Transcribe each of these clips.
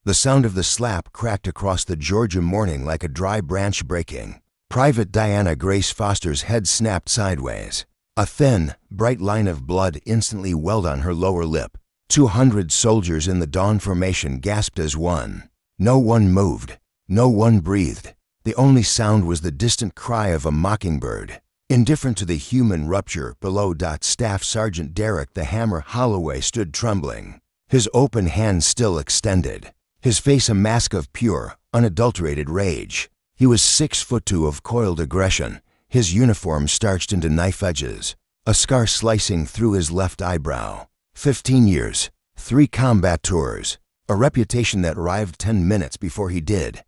The sound of the slap cracked across the Georgia morning like a dry branch breaking. Private Diana Grace Foster's head snapped sideways. A thin, bright line of blood instantly welled on her lower lip. 200 soldiers in the dawn formation gasped as one. No one moved. No one breathed. The only sound was the distant cry of a mockingbird. Indifferent to the human rupture below. Staff Sergeant Derek the Hammer Holloway stood trembling, his open hand still extended, his face a mask of pure, unadulterated rage. He was 6'2" of coiled aggression, his uniform starched into knife edges, a scar slicing through his left eyebrow. 15 years, 3 combat tours, a reputation that arrived 10 minutes before he did.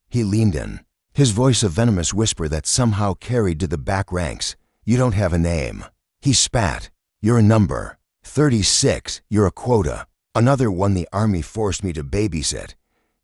He leaned in, his voice a venomous whisper that somehow carried to the back ranks. "You don't have a name." He spat. "You're a number. 36, you're a quota. Another one the Army forced me to babysit."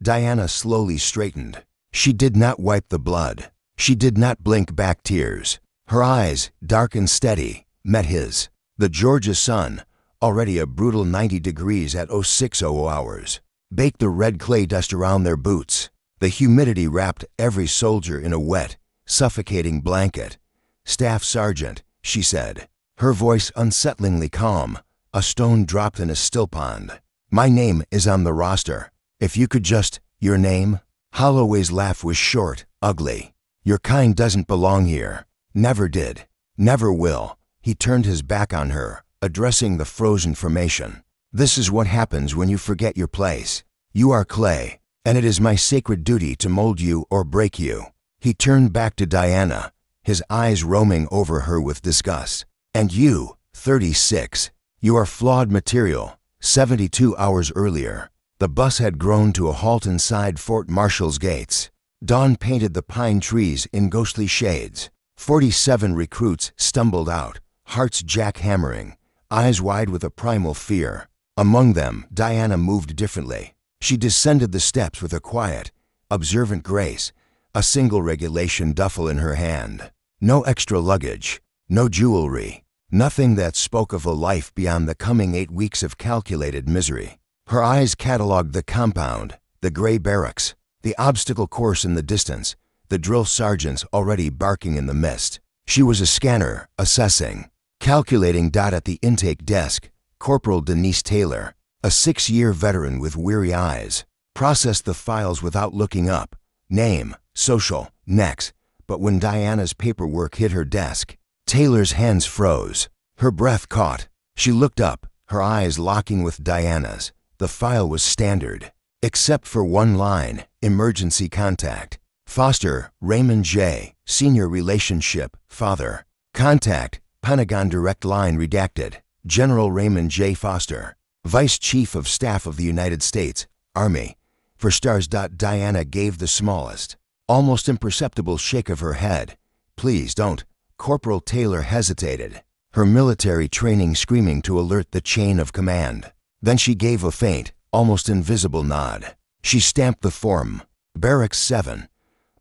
Diana slowly straightened. She did not wipe the blood. She did not blink back tears. Her eyes, dark and steady, met his. The Georgia sun, already a brutal 90 degrees at 0600 hours, baked the red clay dust around their boots. The humidity wrapped every soldier in a wet, suffocating blanket. "Staff Sergeant," she said, her voice unsettlingly calm, a stone dropped in a still pond. "My name is on the roster. If you could just, your name?" Holloway's laugh was short, ugly. "Your kind doesn't belong here. Never did. Never will." He turned his back on her, addressing the frozen formation. "This is what happens when you forget your place. You are clay, and it is my sacred duty to mold you or break you." He turned back to Diana, his eyes roaming over her with disgust. "And you, 36, you are flawed material." 72 hours earlier, the bus had grown to a halt inside Fort Marshall's gates. Dawn painted the pine trees in ghostly shades. 47 recruits stumbled out, hearts jackhammering, eyes wide with a primal fear. Among them, Diana moved differently. She descended the steps with a quiet, observant grace, a single regulation duffel in her hand. No extra luggage, no jewelry, nothing that spoke of a life beyond the coming 8 weeks of calculated misery. Her eyes catalogued the compound, the gray barracks, the obstacle course in the distance, the drill sergeants already barking in the mist. She was a scanner, assessing, calculating. At the intake desk, Corporal Denise Taylor, a 6-year veteran with weary eyes, processed the files without looking up. Name, social, next. But when Diana's paperwork hit her desk, Taylor's hands froze. Her breath caught. She looked up, her eyes locking with Diana's. The file was standard, except for one line: emergency contact. Foster, Raymond J., senior relationship, father. Contact, Pentagon direct line redacted. General Raymond J. Foster, Vice Chief of Staff of the United States, Army. For stars. Diana gave the smallest, almost imperceptible shake of her head. "Please don't." Corporal Taylor hesitated, her military training screaming to alert the chain of command. Then she gave a faint, almost invisible nod. She stamped the form. Barracks 7,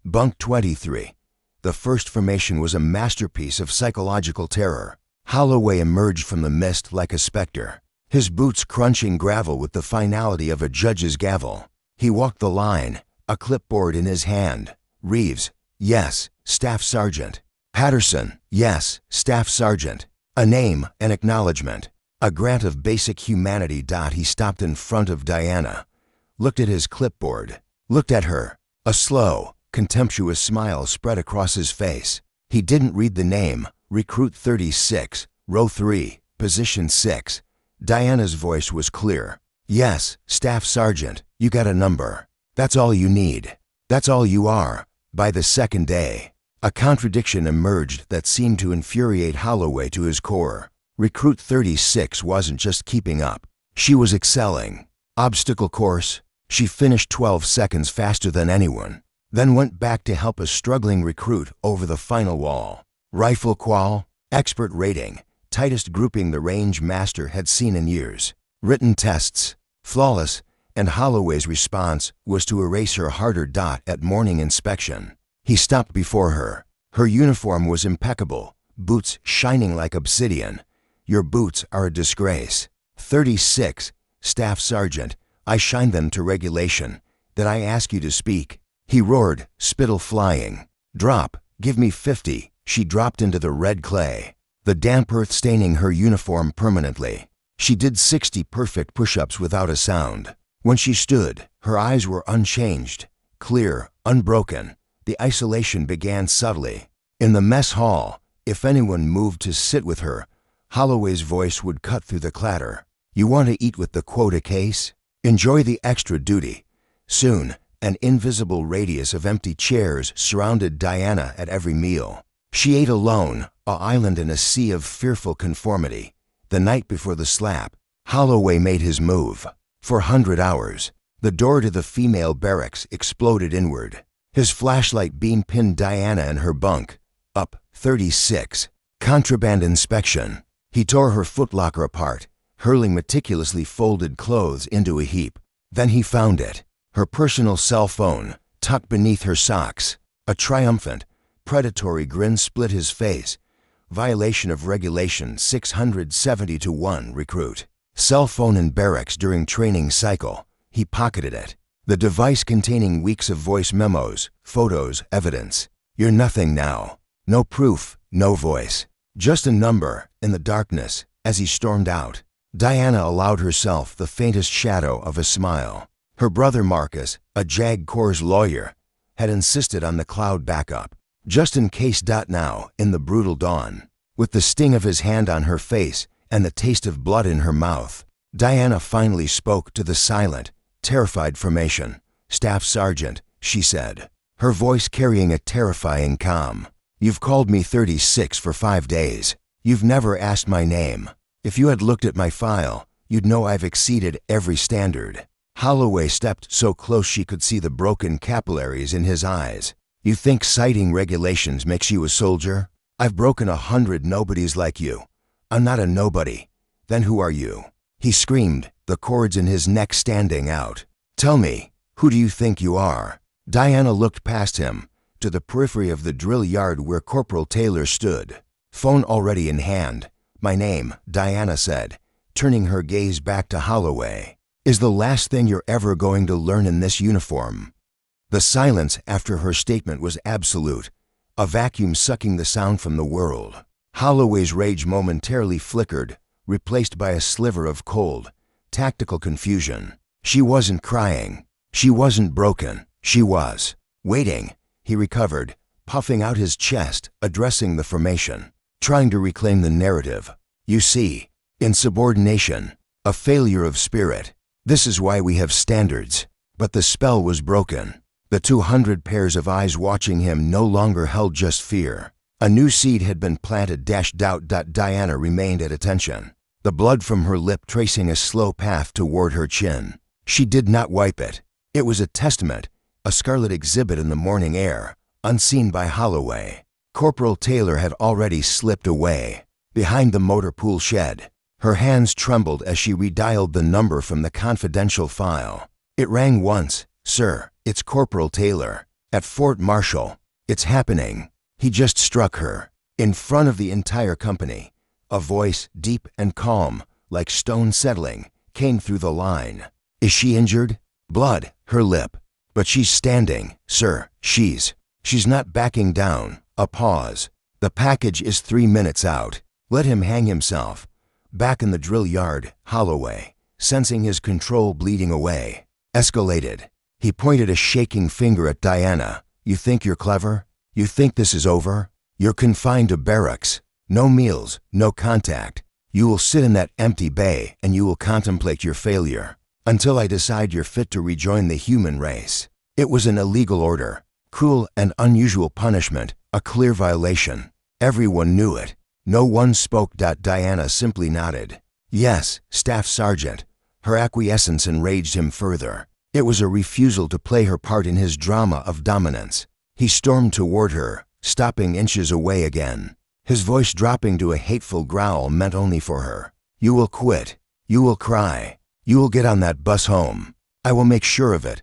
Bunk 23. The first formation was a masterpiece of psychological terror. Holloway emerged from the mist like a specter, his boots crunching gravel with the finality of a judge's gavel. He walked the line, a clipboard in his hand. "Reeves, yes, Staff Sergeant. Patterson, yes, Staff Sergeant." A name, an acknowledgement, a grant of basic humanity. He stopped in front of Diana, looked at his clipboard, looked at her. A slow, contemptuous smile spread across his face. He didn't read the name. "Recruit 36, row 3, position 6. Diana's voice was clear. "Yes, Staff Sergeant, you got a number. That's all you need. That's all you are, by the second day." A contradiction emerged that seemed to infuriate Holloway to his core. Recruit 36 wasn't just keeping up. She was excelling. Obstacle course, she finished 12 seconds faster than anyone, then went back to help a struggling recruit over the final wall. Rifle qual, expert rating, tightest grouping the range master had seen in years. Written tests, flawless, and Holloway's response was to erase her harder. At morning inspection, he stopped before her. Her uniform was impeccable, boots shining like obsidian. "Your boots are a disgrace." 36, Staff Sergeant, I shine them to regulation. Did I ask you to speak? He roared, spittle flying. Drop, give me 50. She dropped into the red clay, the damp earth staining her uniform permanently. She did 60 perfect push-ups without a sound. When she stood, her eyes were unchanged, clear, unbroken. The isolation began subtly. In the mess hall, if anyone moved to sit with her, Holloway's voice would cut through the clatter. You want to eat with the quota case? Enjoy the extra duty. Soon, an invisible radius of empty chairs surrounded Diana at every meal. She ate alone, an island in a sea of fearful conformity. The night before the slap, Holloway made his move. For 100 hours, the door to the female barracks exploded inward. His flashlight beam pinned Diana in her bunk. Up 36. Contraband inspection. He tore her footlocker apart, hurling meticulously folded clothes into a heap. Then he found it. Her personal cell phone, tucked beneath her socks. A triumphant, predatory grin split his face. Violation of Regulation 670-1, recruit. Cell phone in barracks during training cycle. He pocketed it. The device containing weeks of voice memos, photos, evidence. You're nothing now. No proof, no voice. Just a number, in the darkness, as he stormed out. Diana allowed herself the faintest shadow of a smile. Her brother Marcus, a JAG Corps lawyer, had insisted on the cloud backup. Just in case. Now, in the brutal dawn, with the sting of his hand on her face and the taste of blood in her mouth, Diana finally spoke to the silent, terrified formation. Staff Sergeant, she said, her voice carrying a terrifying calm. You've called me 36 for 5 days. You've never asked my name. If you had looked at my file, you'd know I've exceeded every standard. Holloway stepped so close she could see the broken capillaries in his eyes. You think citing regulations makes you a soldier? I've broken 100 nobodies like you. I'm not a nobody. Then who are you? He screamed, the cords in his neck standing out. Tell me, who do you think you are? Diana looked past him, to the periphery of the drill yard where Corporal Taylor stood. Phone already in hand. My name, Diana said, turning her gaze back to Holloway, is the last thing you're ever going to learn in this uniform. The silence after her statement was absolute, a vacuum sucking the sound from the world. Holloway's rage momentarily flickered, replaced by a sliver of cold, tactical confusion. She wasn't crying. She wasn't broken. She was waiting. He recovered, puffing out his chest, addressing the formation, trying to reclaim the narrative. You see, insubordination, a failure of spirit. This is why we have standards. But the spell was broken. The 200 pairs of eyes watching him no longer held just fear. A new seed had been planted. Doubt. Diana remained at attention, the blood from her lip tracing a slow path toward her chin. She did not wipe it. It was a testament, a scarlet exhibit in the morning air, unseen by Holloway. Corporal Taylor had already slipped away, behind the motor pool shed. Her hands trembled as she redialed the number from the confidential file. It rang once. Sir, it's Corporal Taylor, at Fort Marshall. It's happening. He just struck her, in front of the entire company. A voice, deep and calm, like stone settling, came through the line. Is she injured? Blood, her lip. But she's standing, sir, she's not backing down. A pause. The package is 3 minutes out. Let him hang himself. Back in the drill yard, Holloway, sensing his control bleeding away, escalated. He pointed a shaking finger at Diana. You think you're clever? You think this is over? You're confined to barracks. No meals, no contact. You will sit in that empty bay and you will contemplate your failure until I decide you're fit to rejoin the human race. It was an illegal order, cruel and unusual punishment, a clear violation. Everyone knew it. No one spoke. Diana simply nodded. Yes, Staff Sergeant. Her acquiescence enraged him further. It was a refusal to play her part in his drama of dominance. He stormed toward her, stopping inches away again. His voice dropping to a hateful growl meant only for her. You will quit. You will cry. You will get on that bus home. I will make sure of it.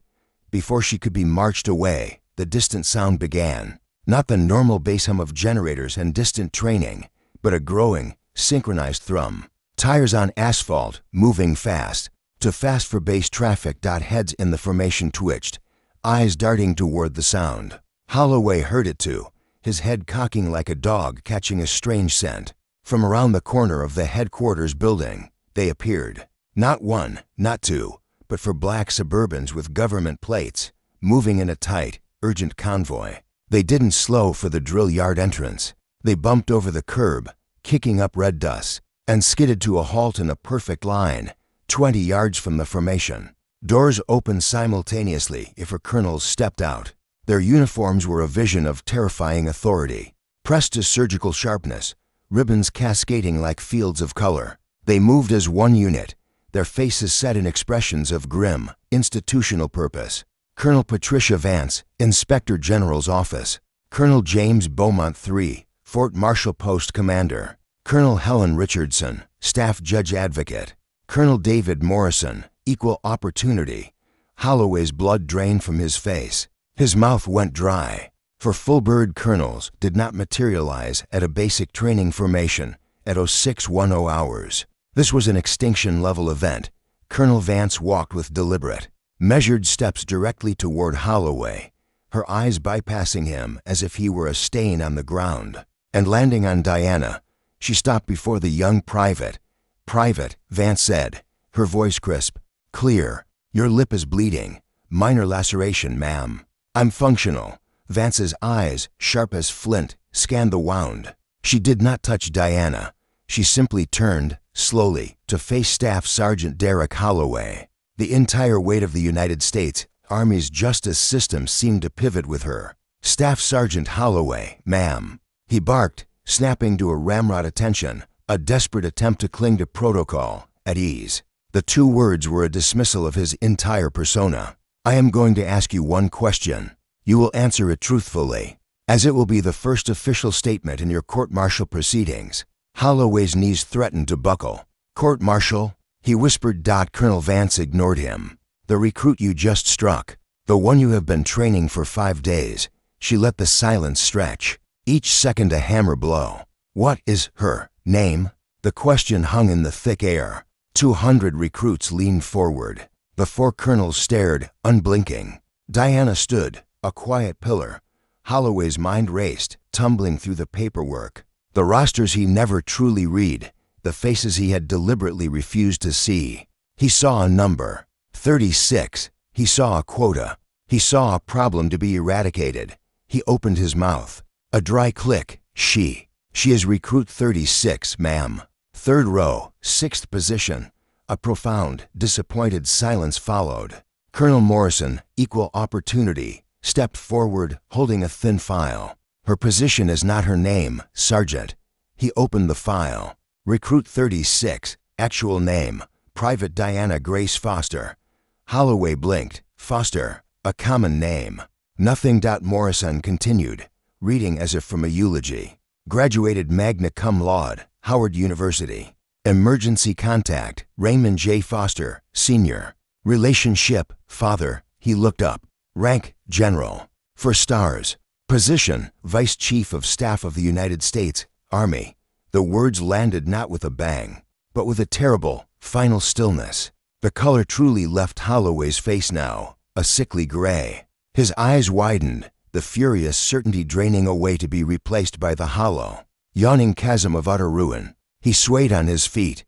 Before she could be marched away, the distant sound began. Not the normal bass hum of generators and distant training, but a growing, synchronized thrum. Tires on asphalt, moving fast. to fast for base traffic. Heads in the formation twitched, eyes darting toward the sound. Holloway heard it too, his head cocking like a dog catching a strange scent. From around the corner of the headquarters building, they appeared. Not one, not two, but four black Suburbans with government plates, moving in a tight, urgent convoy. They didn't slow for the drill yard entrance. They bumped over the curb, kicking up red dust, and skidded to a halt in a perfect line, 20 yards from the formation. Doors opened simultaneously if her colonels stepped out. Their uniforms were a vision of terrifying authority, pressed to surgical sharpness, ribbons cascading like fields of color. They moved as one unit, their faces set in expressions of grim, institutional purpose. Colonel Patricia Vance, Inspector General's Office. Colonel James Beaumont III, Fort Marshall Post Commander. Colonel Helen Richardson, Staff Judge Advocate. Colonel David Morrison, Equal Opportunity. Holloway's blood drained from his face. His mouth went dry. For full-bird colonels did not materialize at a basic training formation at 0610 hours. This was an extinction-level event. Colonel Vance walked with deliberate, measured steps directly toward Holloway, her eyes bypassing him as if he were a stain on the ground. And landing on Diana, she stopped before the young private. "Private," Vance said, her voice crisp, clear. "Your lip is bleeding. Minor laceration, ma'am." "I'm functional." Vance's eyes, sharp as flint, scanned the wound. She did not touch Diana. She simply turned, slowly, to face Staff Sergeant Derek Holloway. The entire weight of the United States Army's justice system seemed to pivot with her. "Staff Sergeant Holloway, ma'am." He barked, snapping to a ramrod attention, a desperate attempt to cling to protocol, at ease. The two words were a dismissal of his entire persona. "I am going to ask you one question. You will answer it truthfully, as it will be the first official statement in your court-martial proceedings." Holloway's knees threatened to buckle. "Court-martial?" he whispered. Colonel Vance ignored him. "The recruit you just struck, the one you have been training for 5 days." She let the silence stretch, each second a hammer blow. "What is her name?" The question hung in the thick air. 200 recruits leaned forward. The four colonels stared, unblinking. Diana stood, a quiet pillar. Holloway's mind raced, tumbling through the paperwork. The rosters he never truly read, the faces he had deliberately refused to see. He saw a number, 36. He saw a quota. He saw a problem to be eradicated. He opened his mouth. A dry click. She is recruit 36, ma'am. Third row, 6th position. A profound, disappointed silence followed. Colonel Morrison, Equal Opportunity, stepped forward, holding a thin file. "Her position is not her name, Sergeant." He opened the file. "Recruit 36, actual name, Private Diana Grace Foster." Holloway blinked. "Foster, a common name." "Nothing." Morrison continued, reading as if from a eulogy. "Graduated magna cum laude, Howard University. Emergency contact, Raymond J. Foster, Sr. Relationship, father." He looked up. "Rank, General. 4 stars. Position, Vice Chief of Staff of the United States Army." The words landed not with a bang, but with a terrible, final stillness. The color truly left Holloway's face now, a sickly gray. His eyes widened, the furious certainty draining away to be replaced by the hollow, yawning chasm of utter ruin. He swayed on his feet.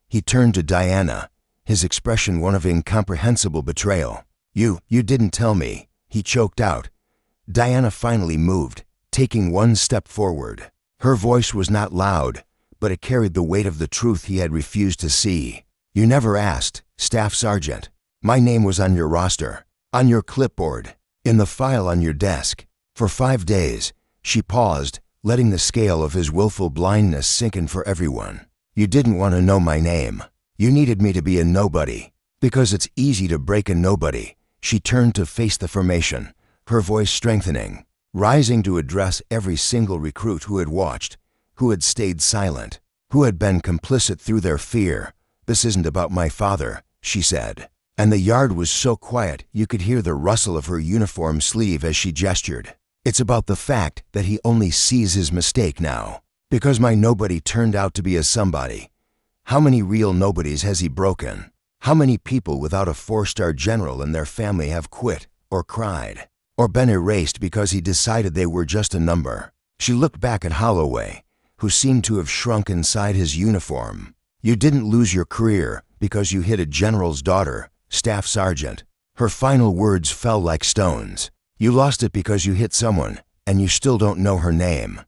He turned to Diana, his expression one of incomprehensible betrayal. You didn't tell me," he choked out. Diana finally moved, taking one step forward. Her voice was not loud, but it carried the weight of the truth he had refused to see. "You never asked, Staff Sergeant. My name was on your roster, on your clipboard, in the file on your desk. For 5 days." She paused, letting the scale of his willful blindness sink in for everyone. "You didn't want to know my name. You needed me to be a nobody, because it's easy to break a nobody." She turned to face the formation, her voice strengthening, rising to address every single recruit who had watched, who had stayed silent, who had been complicit through their fear. "This isn't about my father," she said. And the yard was so quiet you could hear the rustle of her uniform sleeve as she gestured. "It's about the fact that he only sees his mistake now, because my nobody turned out to be a somebody. How many real nobodies has he broken?" How many people without a 4-star general in their family have quit, or cried, or been erased because he decided they were just a number? She looked back at Holloway, who seemed to have shrunk inside his uniform. You didn't lose your career because you hit a general's daughter, staff sergeant. Her final words fell like stones. You lost it because you hit someone, and you still don't know her name.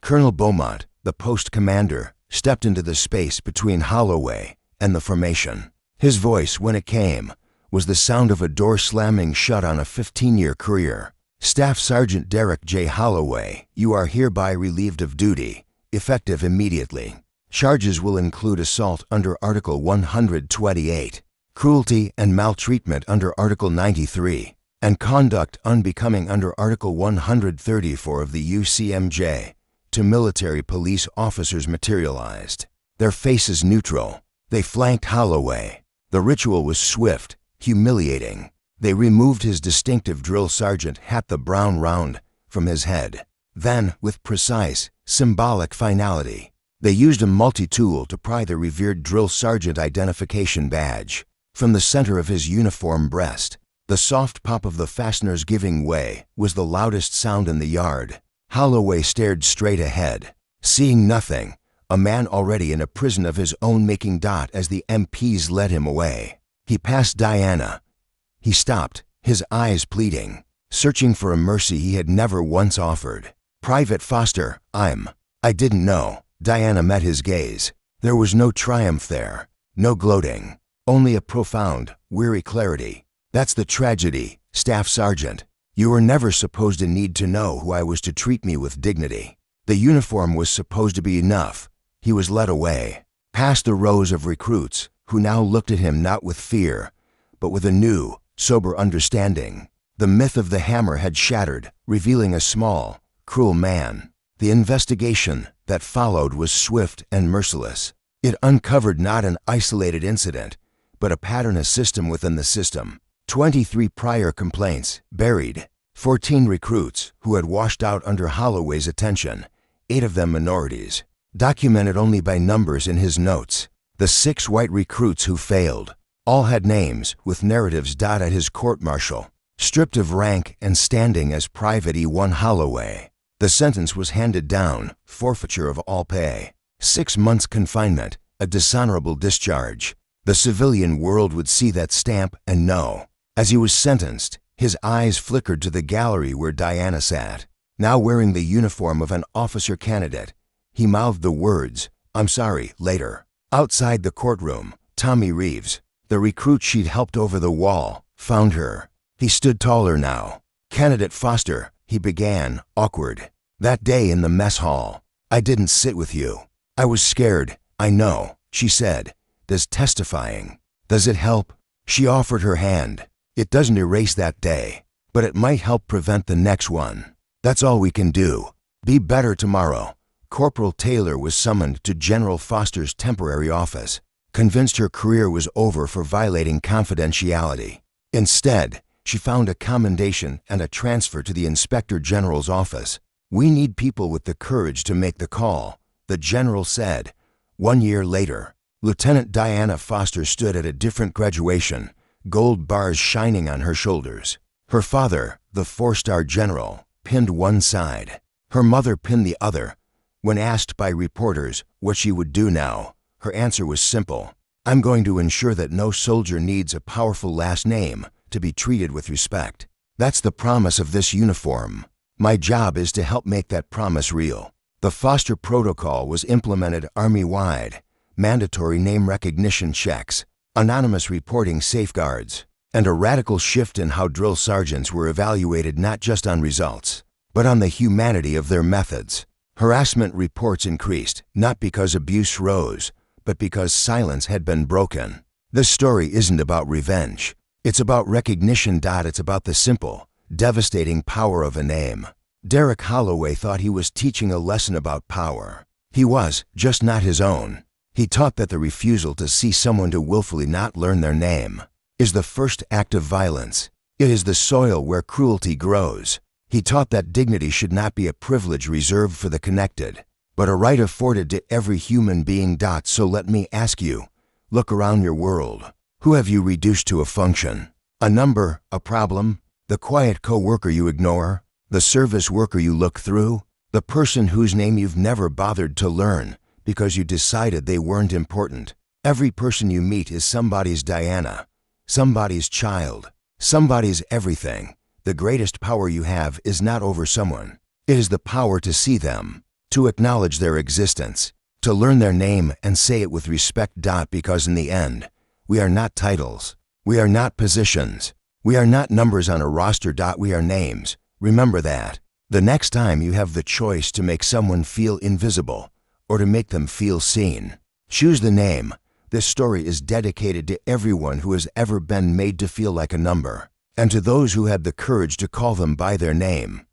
Colonel Beaumont, the post commander, stepped into the space between Holloway and the formation. His voice, when it came, was the sound of a door slamming shut on a 15-year career. Staff Sergeant Derek J. Holloway, you are hereby relieved of duty, effective immediately. Charges will include assault under Article 128, cruelty and maltreatment under Article 93, and conduct unbecoming under Article 134 of the UCMJ to military police officers materialized. Their faces neutral. They flanked Holloway. The ritual was swift, humiliating. They removed his distinctive drill sergeant hat, the brown round, from his head. Then, with precise, symbolic finality, they used a multi-tool to pry the revered drill sergeant identification badge from the center of his uniform breast. The soft pop of the fasteners giving way was the loudest sound in the yard. Holloway stared straight ahead, seeing nothing, a man already in a prison of his own making. As the MPs led him away, he passed Diana. He stopped, his eyes pleading, searching for a mercy he had never once offered. Private Foster, I didn't know. Diana met his gaze. There was no triumph there, no gloating, only a profound, weary clarity. That's the tragedy, Staff Sergeant. You were never supposed to need to know who I was to treat me with dignity. The uniform was supposed to be enough. He was led away, past the rows of recruits, who now looked at him not with fear, but with a new, sober understanding. The myth of the hammer had shattered, revealing a small, cruel man. The investigation that followed was swift and merciless. It uncovered not an isolated incident, but a pattern, a system within the system. 23 prior complaints buried, 14 recruits who had washed out under Holloway's attention, 8 of them minorities, documented only by numbers in his notes. The 6 white recruits who failed, all had names with narratives. At his court-martial, stripped of rank and standing as Private E1 Holloway, the sentence was handed down, forfeiture of all pay, 6 months confinement, a dishonorable discharge. The civilian world would see that stamp and know. As he was sentenced, his eyes flickered to the gallery where Diana sat. Now wearing the uniform of an officer candidate, he mouthed the words, "I'm sorry," later. Outside the courtroom, Tommy Reeves, the recruit she'd helped over the wall, found her. He stood taller now. "Candidate Foster," he began, awkward. "That day in the mess hall, I didn't sit with you. I was scared, I know," she said. "Does testifying, does it help?" She offered her hand. "It doesn't erase that day, but it might help prevent the next one. That's all we can do. Be better tomorrow." Corporal Taylor was summoned to General Foster's temporary office, convinced her career was over for violating confidentiality. Instead, she found a commendation and a transfer to the Inspector General's office. "We need people with the courage to make the call," the general said. 1 year later, Lieutenant Diana Foster stood at a different graduation, gold bars shining on her shoulders. Her father, the 4-star general, pinned one side. Her mother pinned the other. When asked by reporters what she would do now, her answer was simple: "I'm going to ensure that no soldier needs a powerful last name to be treated with respect. That's the promise of this uniform. My job is to help make that promise real." The Foster Protocol was implemented Army-wide, mandatory name recognition checks, anonymous reporting safeguards, and a radical shift in how drill sergeants were evaluated, not just on results, but on the humanity of their methods. Harassment reports increased, not because abuse rose, but because silence had been broken. This story isn't about revenge. It's about recognition. It's about the simple, devastating power of a name. Derek Holloway thought he was teaching a lesson about power. He was, just not his own. He taught that the refusal to see someone to willfully not learn their name is the first act of violence. It is the soil where cruelty grows. He taught that dignity should not be a privilege reserved for the connected, but a right afforded to every human being. So let me ask you, look around your world. Who have you reduced to a function? A number, a problem, the quiet coworker you ignore, the service worker you look through, the person whose name you've never bothered to learn because you decided they weren't important. Every person you meet is somebody's Diana, somebody's child, somebody's everything. The greatest power you have is not over someone. It is the power to see them, to acknowledge their existence, to learn their name and say it with respect. Because in the end, we are not titles. We are not positions. We are not numbers on a roster. We are names. Remember that. The next time you have the choice to make someone feel invisible or to make them feel seen, choose the name. This story is dedicated to everyone who has ever been made to feel like a number, and to those who had the courage to call them by their name.